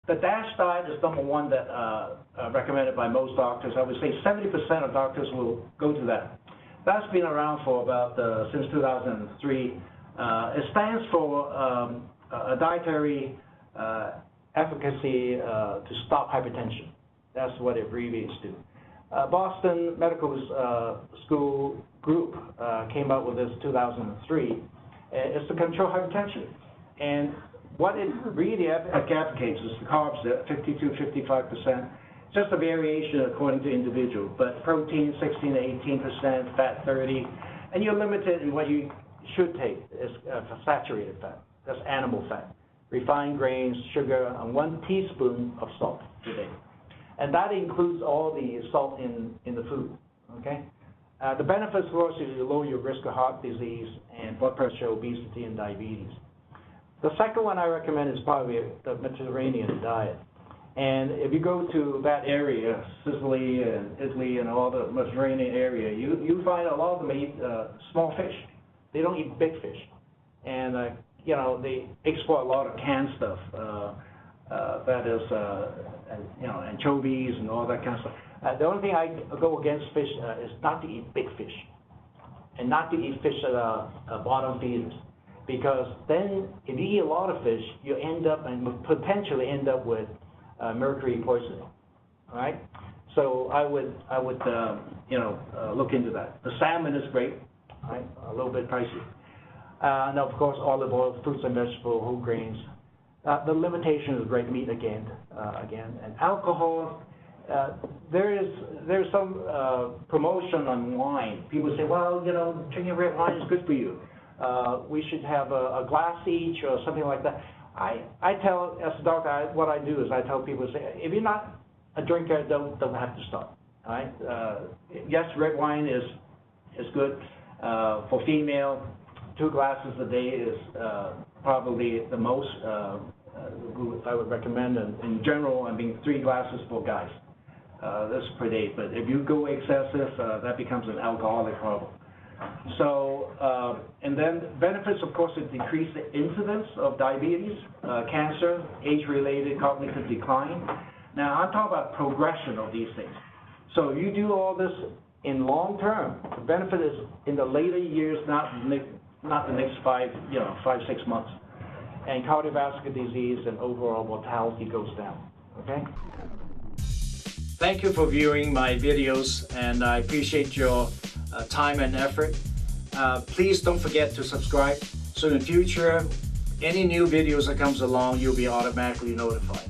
The DASH diet is number one that recommended by most doctors. I would say 70% of doctors will go to that. That's been around for about since 2003. It stands for a dietary efficacy to stop hypertension. That's what it abbreviates to. Boston Medical School group came out with this in 2003. It's to control hypertension. And what it really advocates is the carbs at 52-55%. Just a variation according to individual, but protein 16 to 18%, fat 30, and you're limited in what you should take is saturated fat. That's animal fat, refined grains, sugar, and 1 teaspoon of salt per day. And that includes all the salt in the food, okay? The benefits, of course, is you lower your risk of heart disease and blood pressure, obesity, and diabetes. The second one I recommend is probably the Mediterranean diet. And if you go to that area, Sicily and Italy and all the Mediterranean area, you find a lot of them eat small fish. They don't eat big fish. And, you know, they export a lot of canned stuff. That is, you know, anchovies and all that kind of stuff. The only thing I go against fish is not to eat big fish and not to eat fish that are bottom feeders. Because then if you eat a lot of fish, you end up and potentially end up with mercury poisoning, all right? So I would you know, look into that. The salmon is great, right? A little bit pricey. And of course, olive oil, fruits and vegetables, whole grains. The limitation is red meat again, and alcohol. There's some promotion on wine. People say, well, you know, drinking red wine is good for you. We should have a glass each or something like that. I tell, as a doctor, what I do is I tell people, say, if you're not a drinker, don't have to stop. All right? Yes, red wine is good for female. 2 glasses a day is probably the most I would recommend. And in general, I mean 3 glasses for guys. That's per day. But if you go excessive, that becomes an alcoholic problem. So, and then benefits, of course, it decrease the incidence of diabetes, cancer, age-related cognitive decline. Now, I'm talking about progression of these things. So you do all this in long term. The benefit is in the later years, not the next 5-6 months. And cardiovascular disease and overall mortality goes down, okay? Thank you for viewing my videos, and I appreciate your time and effort. Please don't forget to subscribe, so in the future, any new videos that comes along, you'll be automatically notified.